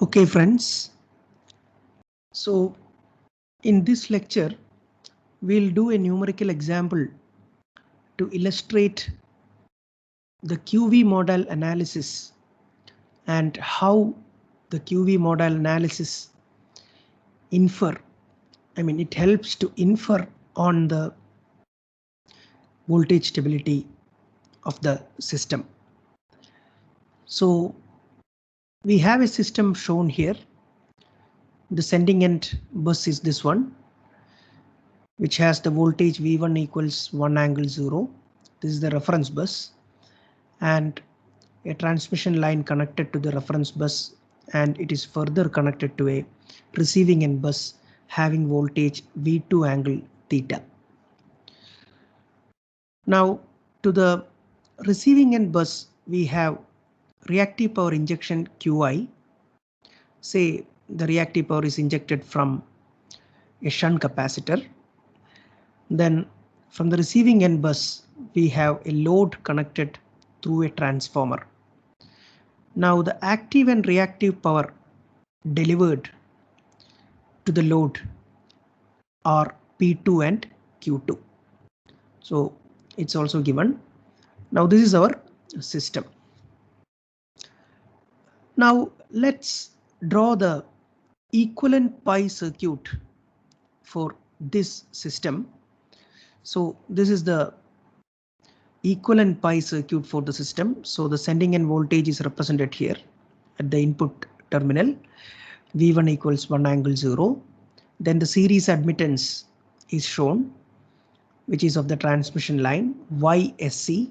Okay, friends. So in this lecture, we'll do a numerical example to illustrate the QV model analysis and how the QV model analysis it helps to infer on the voltage stability of the system. So we have a system shown here. The sending end bus is this one, which has the voltage V1 equals 1 angle 0. This is the reference bus and a transmission line connected to the reference bus, and it is further connected to a receiving end bus having voltage V2 angle theta. Now to the receiving end bus, we have reactive power injection QI. Say the reactive power is injected from a shunt capacitor. Then from the receiving end bus, we have a load connected through a transformer. Now the active and reactive power delivered to the load are P2 and Q2. So it's also given. Now this is our system. Now let's draw the equivalent pi circuit for this system. So this is the equivalent pi circuit for the system. So the sending end voltage is represented here at the input terminal. V1 equals 1 angle 0. Then the series admittance is shown, which is of the transmission line YSC.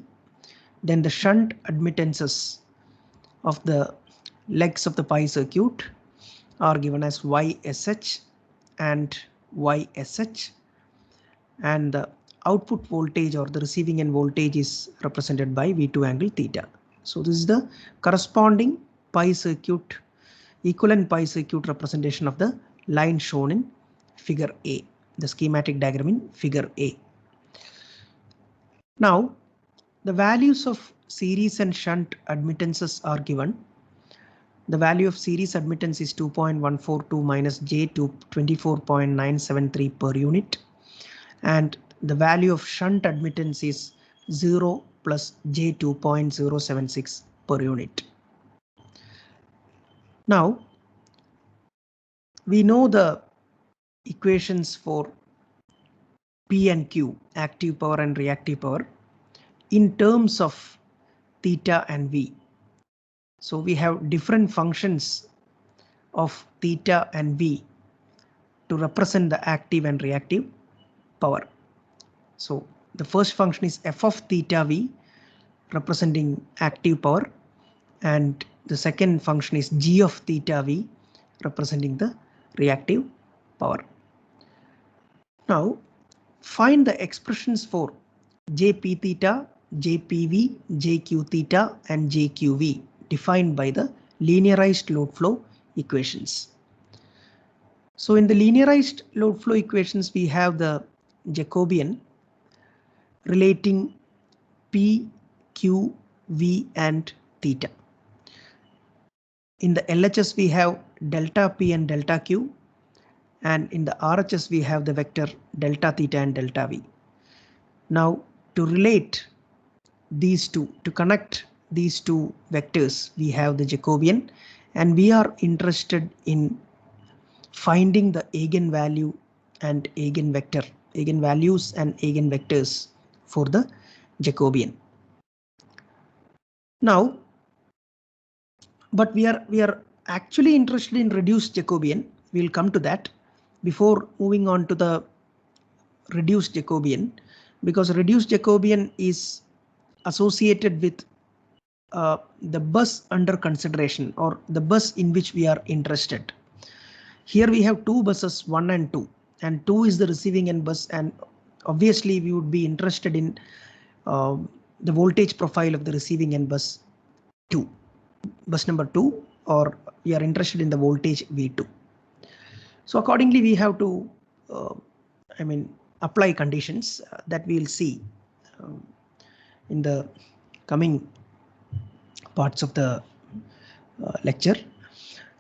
Then the shunt admittances of the legs of the pi circuit are given as YSH and YSH, and the output voltage or the receiving end voltage is represented by V2 angle theta. So this is the corresponding pi circuit, equivalent pi circuit representation of the line shown in figure A, the schematic diagram in figure A. Now the values of series and shunt admittances are given. The value of series admittance is 2.142 minus J to 24.973 per unit, and the value of shunt admittance is 0 plus J 2.076 per unit. Now we know the equations for P and Q, active power and reactive power, in terms of theta and V. So we have different functions of theta and V to represent the active and reactive power. So the first function is f of theta V, representing active power, and the second function is g of theta V, representing the reactive power. Now find the expressions for Jp theta, Jpv, Jq theta and Jqv defined by the linearized load flow equations. So in the linearized load flow equations, we have the Jacobian relating P, Q, V and theta. In the LHS we have delta P and delta Q, and in the RHS we have the vector delta theta and delta V. Now to relate these two, to connect these two vectors, we have the Jacobian, and we are interested in finding the eigenvalue and eigenvector, eigenvalues and eigenvectors for the Jacobian. Now, but we are actually interested in reduced Jacobian. We'll come to that before moving on to the reduced Jacobian, because reduced Jacobian is associated with the bus under consideration, or the bus in which we are interested. Here we have two buses, 1 and 2, and 2 is the receiving end bus, and obviously we would be interested in the voltage profile of the receiving end bus 2, bus number 2, or we are interested in the voltage V2. So accordingly we have to apply conditions that we will see in the coming parts of the lecture.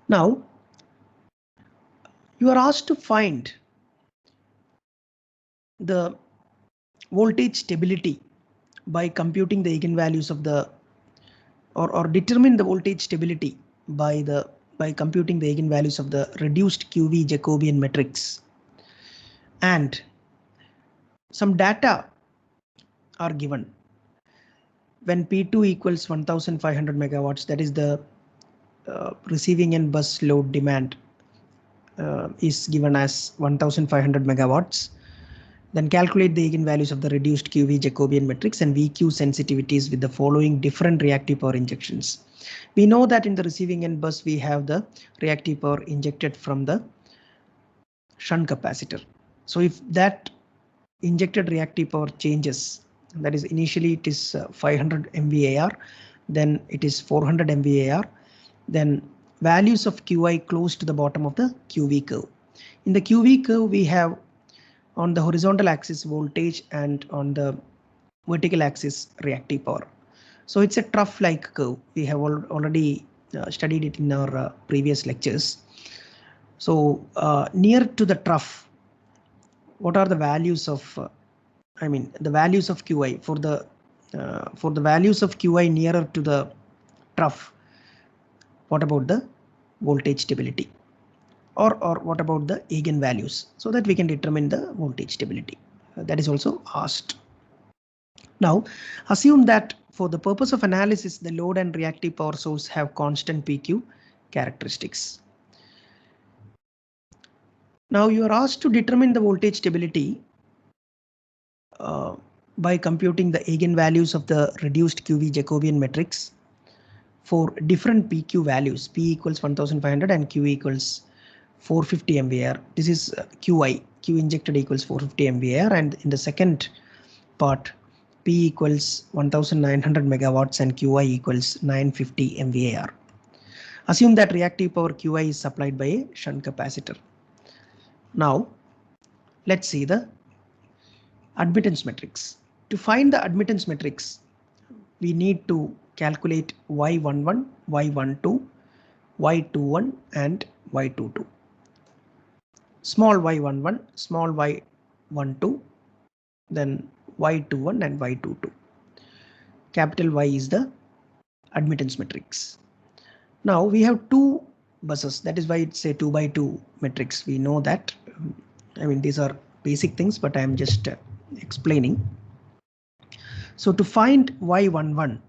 Now, you are asked to find the voltage stability by computing the eigenvalues of the or determine the voltage stability by computing the eigenvalues of the reduced QV Jacobian matrix, and some data are given. When P2 equals 1500 megawatts, that is the receiving end bus load demand is given as 1500 megawatts. Then calculate the eigenvalues of the reduced QV Jacobian matrix and VQ sensitivities with the following different reactive power injections. We know that in the receiving end bus we have the reactive power injected from the shunt capacitor. So if that injected reactive power changes, that is initially it is 500 MVAR, then it is 400 MVAR, then values of QI close to the bottom of the QV curve. In the QV curve we have on the horizontal axis voltage and on the vertical axis reactive power. So it's a trough like curve. We have already studied it in our previous lectures. So near to the trough, what are the values of the values of QI for the values of QI nearer to the trough? What about the voltage stability? Or what about the eigenvalues, so that we can determine the voltage stability? That is also asked. Now, assume that for the purpose of analysis, the load and reactive power source have constant PQ characteristics. Now you are asked to determine the voltage stability by computing the eigenvalues of the reduced QV Jacobian matrix for different PQ values. P equals 1500 and Q equals 450 MVAR. This is QI. Q injected equals 450 MVAR, and in the second part, P equals 1900 megawatts and QI equals 950 MVAR. Assume that reactive power QI is supplied by a shunt capacitor. Now, let's see the admittance matrix. To find the admittance matrix, we need to calculate Y11, Y12, Y21 and Y22. Small y11, small y12, then y21 and y22. Capital Y is the admittance matrix. Now we have two buses, that is why it's a 2 by 2 matrix. We know that. These are basic things, but I am just explaining. So to find y11,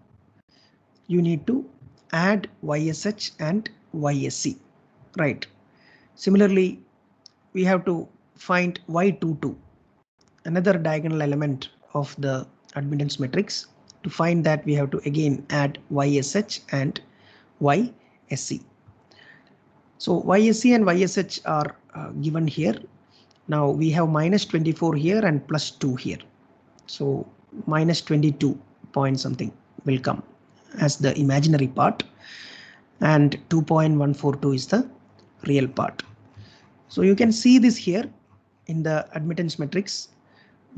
you need to add YSH and YSC, right? Similarly, we have to find Y22, another diagonal element of the admittance matrix. To find that, we have to again add YSH and YSC. So YSC and YSH are given here. Now we have minus 24 here and plus 2 here. So minus 22 point something will come as the imaginary part, and 2.142 is the real part. So you can see this here in the admittance matrix.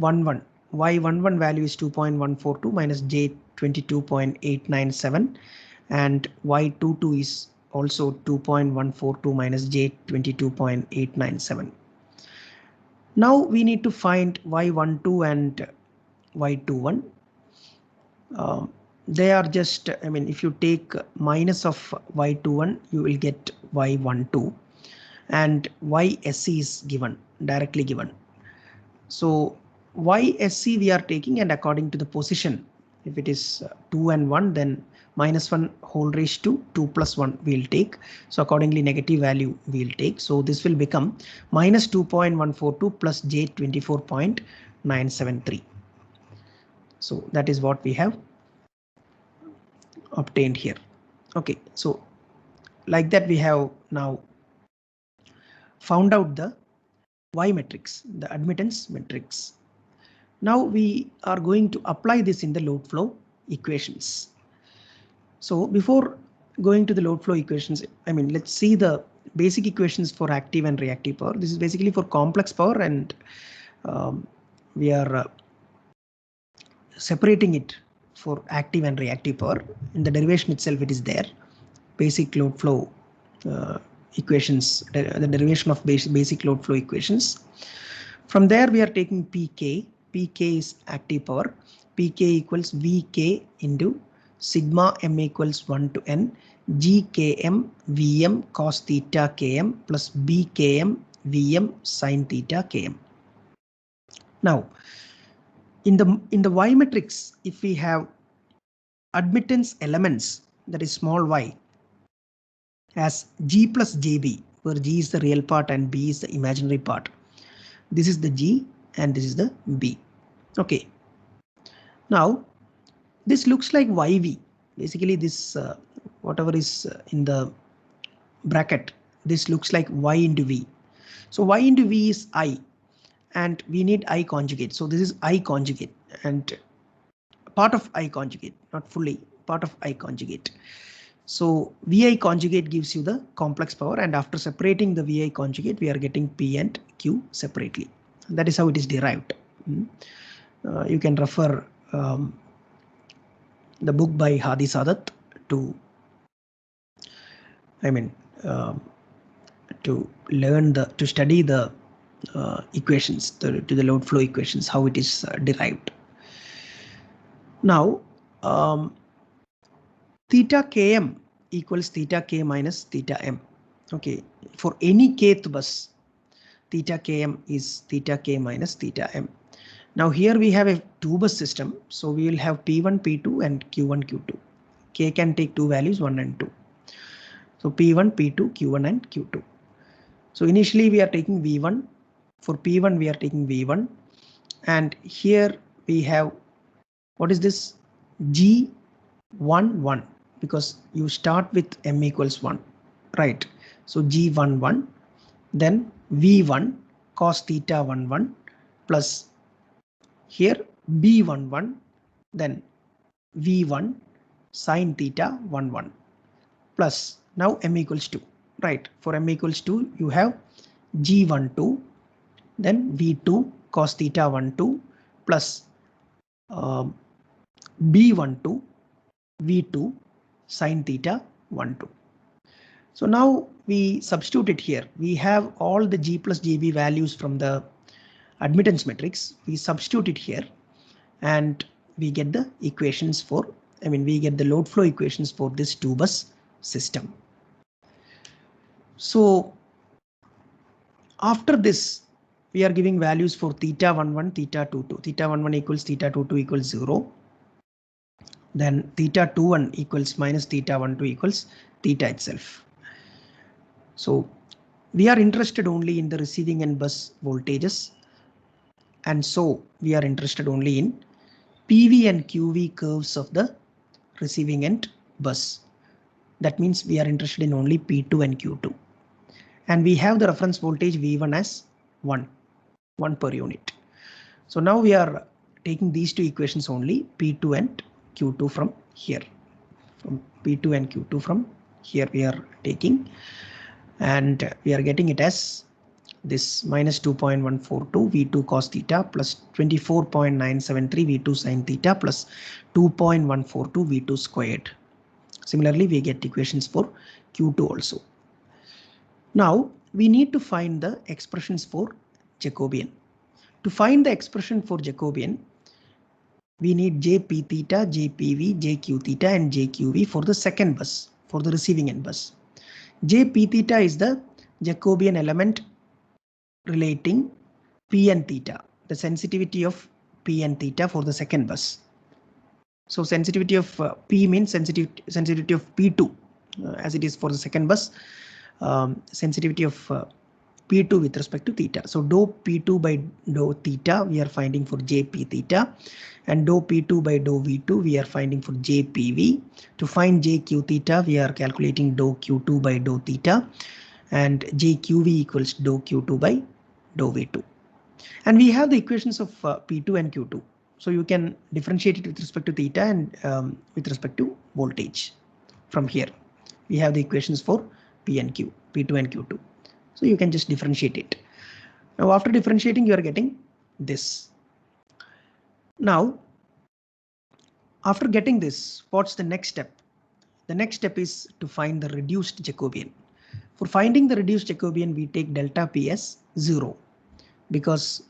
Y11 value is 2.142 minus J22.897, and Y22 is also 2.142 minus J22.897. Now we need to find Y12 and Y21. They are just, if you take minus of Y21, you will get Y12, and YSC is given, directly given. So YSC we are taking, and according to the position, if it is 2 and 1, then minus 1 whole raised to 2 plus 1 we'll take. So accordingly negative value we'll take. So this will become minus 2.142 plus J24.973. So that is what we have obtained here. Okay, so like that we have now found out the Y matrix, the admittance matrix. Now we are going to apply this in the load flow equations. So before going to the load flow equations, let's see the basic equations for active and reactive power. This is basically for complex power, and we are separating it for active and reactive power. In the derivation itself it is there. Basic load flow equations, the derivation of basic load flow equations. From there we are taking Pk. Pk is active power. Pk equals Vk into sigma m equals 1 to n gkm Vm cos theta km plus bkm Vm sin theta km. Now in the Y matrix, if we have admittance elements, that is small y, as G plus JB, where G is the real part and B is the imaginary part. This is the G and this is the B. Okay. Now this looks like YV. Basically this whatever is in the bracket, this looks like Y into V. So Y into V is I and we need I conjugate. So this is I conjugate and part of I conjugate, not fully, part of I conjugate. So VI conjugate gives you the complex power, and after separating the VI conjugate, we are getting P and Q separately. That is how it is derived. You can refer the book by Hadi Sadat to, to learn to study the equations, to the load flow equations, how it is derived. Now, theta km equals theta k minus theta m. Okay, for any kth bus, theta km is theta k minus theta m. Now here we have a 2-bus system, so we will have P1, P2 and Q1, Q2. K can take 2 values, 1 and 2. So P1, P2, Q1 and Q2. So initially we are taking V1. For P1 we are taking V1, and here we have, what is this? G11, because you start with m equals 1, right? So G11, then V1 cos theta 11 plus here B11, then V1 sin theta 11 plus now m equals 2, right? For m equals 2 you have G12, then V2 cos theta 12 plus B12 V2 sin theta 12. So now we substitute it here. We have all the G plus JB values from the admittance matrix. We substitute it here and we get the equations for, we get the load flow equations for this 2-bus system. So after this, we are giving values for theta 11, theta 22. Theta 11 equals theta 22 equals 0. Then theta 21 equals minus theta 12 equals theta itself. So we are interested only in the receiving end bus voltages, and so we are interested only in PV and QV curves of the receiving end bus. That means we are interested in only P2 and Q2. And we have the reference voltage V1 as 1 per unit. So now we are taking these two equations only, P2 and Q2 from here. From P2 and Q2 from here we are taking, and we are getting it as this minus 2.142 V2 cos theta plus 24.973 V2 sin theta plus 2.142 V2 squared. Similarly, we get equations for Q2 also. Now we need to find the expressions for Jacobian. To find the expression for Jacobian, we need JP theta, JPV, JQ theta and JQV for the second bus, for the receiving end bus. JP theta is the Jacobian element relating P and theta, the sensitivity of P and theta for the second bus. So sensitivity of P means sensitivity of P2 as it is for the second bus, sensitivity of P2 with respect to theta. So dou P2 by dou theta we are finding for JP theta, and dou P2 by dou V2 we are finding for JPV. To find JQ theta we are calculating dou Q2 by dou theta, and JQV equals dou Q2 by dou V2. And we have the equations of P2 and Q2. So you can differentiate it with respect to theta and with respect to voltage. From here we have the equations for P and Q, P2 and Q2. So you can just differentiate it. Now after differentiating you are getting this. Now after getting this, what's the next step? The next step is to find the reduced Jacobian. For finding the reduced Jacobian, we take delta P as 0 because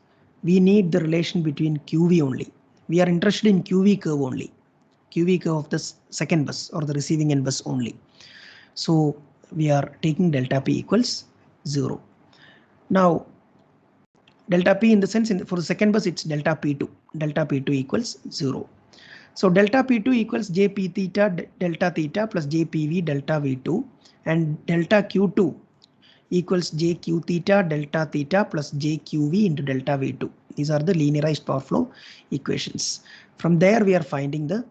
we need the relation between QV only. We are interested in QV curve only, QV curve of the second bus or the receiving end bus only. So we are taking delta P equals 0. Now delta P in the sense for the second bus it's delta P2. Delta P2 equals 0. So delta P2 equals Jp theta delta theta plus Jpv delta V2, and delta Q2 equals Jq theta delta theta plus Jqv into delta V2. These are the linearized power flow equations. From there we are finding the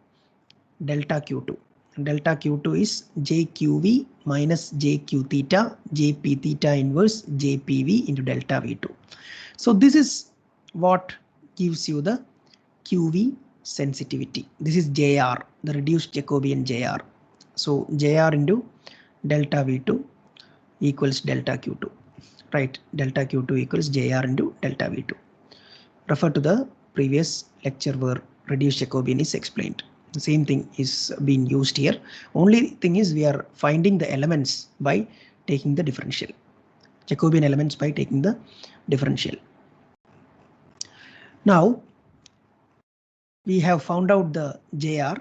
delta Q2. Delta Q2 is Jqv minus Jq theta Jp theta inverse Jpv into delta V2. So this is what gives you the QV sensitivity. This is JR, the reduced Jacobian JR. So JR into delta V2 equals delta Q2, right? Delta Q2 equals JR into delta V2. Refer to the previous lecture where reduced Jacobian is explained. The same thing is being used here. Only thing is we are finding the elements by taking the differential. Jacobian elements by taking the differential. Now we have found out the JR.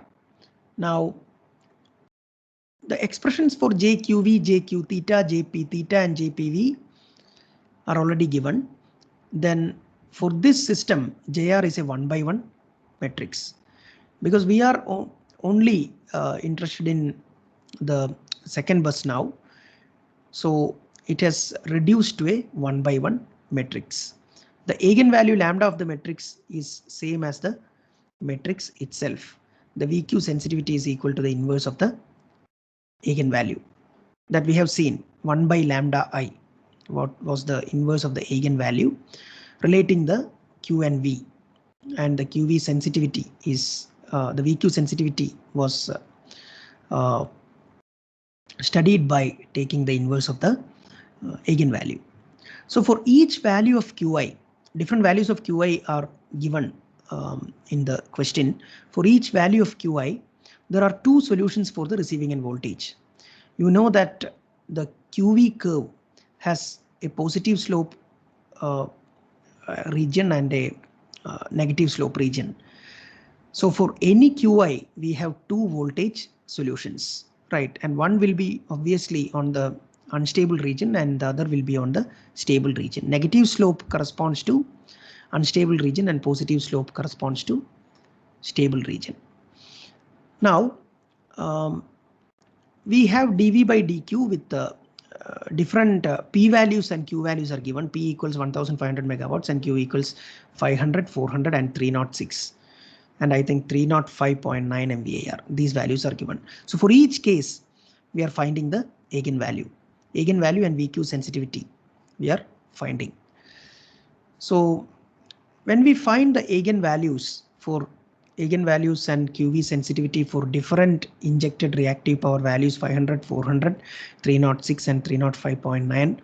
Now the expressions for JQV, JQ theta, JP theta and JPV are already given. Then for this system, JR is a 1/1 matrix because we are only interested in the second bus now. So it has reduced to a 1/1 matrix. The eigenvalue lambda of the matrix is same as the matrix itself. The VQ sensitivity is equal to the inverse of the eigenvalue that we have seen 1 by lambda I. What was the inverse of the eigenvalue relating the Q and V, and the QV sensitivity is the VQ sensitivity was studied by taking the inverse of the eigenvalue. So for each value of Qi, different values of Qi are given in the question. For each value of Qi, there are two solutions for the receiving end voltage. You know that the QV curve has a positive slope region and a negative slope region. So for any Qi, we have two voltage solutions, right? And one will be obviously on the unstable region and the other will be on the stable region. Negative slope corresponds to unstable region and positive slope corresponds to stable region. Now we have dV by dq with the different P values and Q values are given. P equals 1500 megawatts and Q equals 500, 400 and 306. And I think 305.9 MVAR. These values are given. So for each case, we are finding the eigenvalue and VQ sensitivity we are finding. So when we find the eigenvalues and QV sensitivity for different injected reactive power values 500, 400, 306 and 305.9,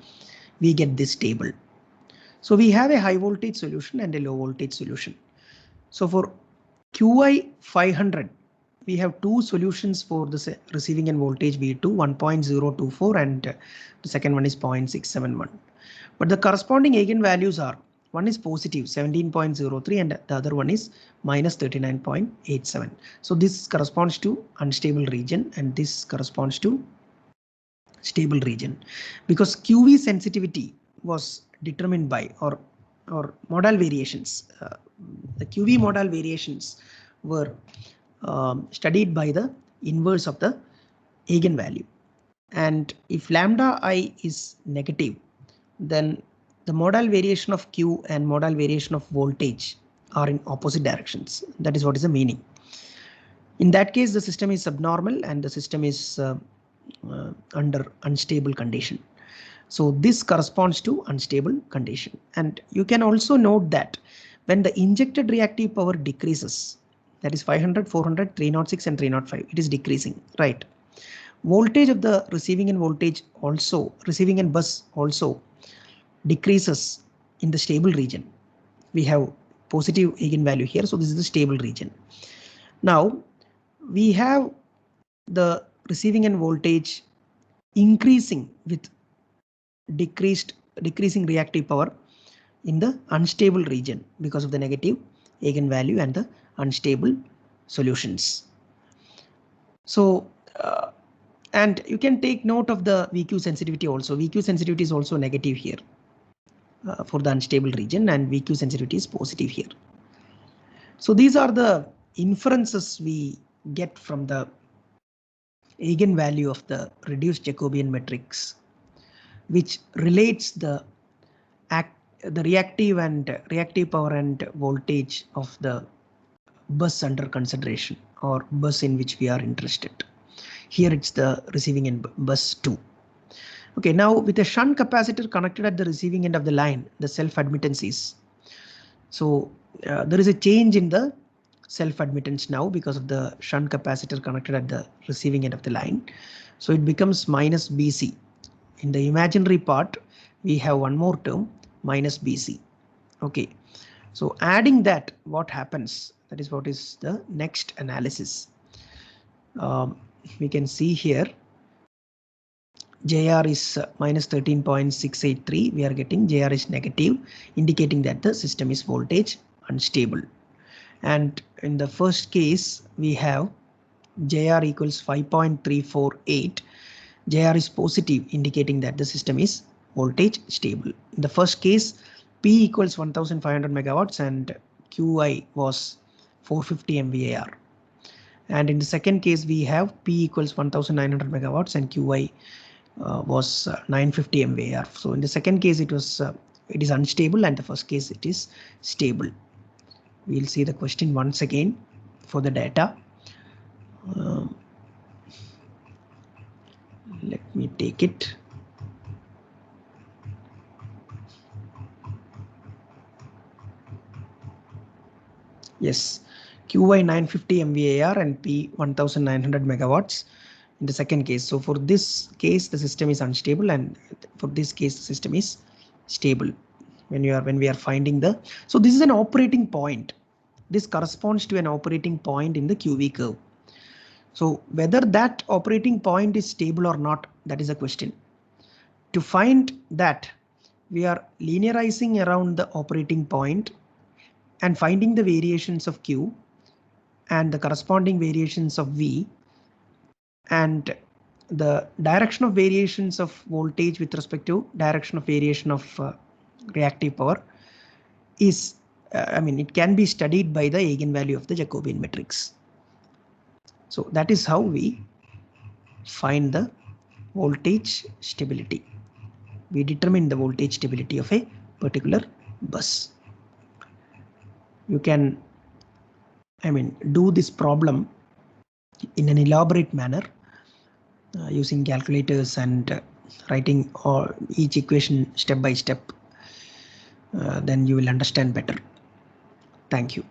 we get this table. So we have a high voltage solution and a low voltage solution. So for Qi 500, we have two solutions for the receiving end voltage V2, 1.024 and the second one is 0.671. But the corresponding eigenvalues are, one is positive 17.03 and the other one is minus 39.87. So this corresponds to unstable region and this corresponds to stable region, because QV sensitivity was determined by or modal variations. The QV modal variations were studied by the inverse of the eigenvalue. And if lambda I is negative, then the modal variation of Q and modal variation of voltage are in opposite directions. That is what is the meaning. In that case, the system is subnormal and the system is under unstable condition. So this corresponds to unstable condition. And you can also note that when the injected reactive power decreases, that is 500, 400, 306 and 305, it is decreasing, right? Voltage of the receiving end voltage also, receiving end bus also decreases in the stable region. We have positive eigenvalue here, so this is the stable region. Now we have the receiving end voltage increasing with decreasing reactive power in the unstable region because of the negative eigenvalue and the unstable solutions. So and you can take note of the VQ sensitivity also. VQ sensitivity is also negative here for the unstable region, and VQ sensitivity is positive here. So these are the inferences we get from the eigenvalue of the reduced Jacobian matrix, which relates the reactive power and voltage of the bus under consideration, or bus in which we are interested. Here it's the receiving end, bus 2. Okay, now with a shunt capacitor connected at the receiving end of the line, the self-admittance is. So there is a change in the self-admittance now because of the shunt capacitor connected at the receiving end of the line. So it becomes minus BC. In the imaginary part, we have one more term, minus BC. Okay, so adding that, what happens? That is what is the next analysis. We can see here JR is minus 13.683. We are getting JR is negative, indicating that the system is voltage unstable. And in the first case, we have JR equals 5.348. JR is positive, indicating that the system is voltage stable. In the first case, P equals 1500 megawatts and QI was 450 MVAR. And in the second case, we have P equals 1900 megawatts and QI was 950 MVAR. So in the second case, it is unstable, and the first case it is stable. We'll see the question once again for the data. Let me take it. Yes, QI 950 MVAR and P 1900 megawatts in the second case. So for this case, the system is unstable, and for this case, the system is stable. When we are finding the, so this is an operating point. This corresponds to an operating point in the QV curve. So whether that operating point is stable or not, that is a question. To find that, we are linearizing around the operating point and finding the variations of Q and the corresponding variations of V, and the direction of variations of voltage with respect to direction of variation of reactive power is, it can be studied by the eigenvalue of the Jacobian matrix. So that is how we find the voltage stability. We determine the voltage stability of a particular bus. You can, do this problem in an elaborate manner using calculators and writing each equation step by step. Then you will understand better. Thank you.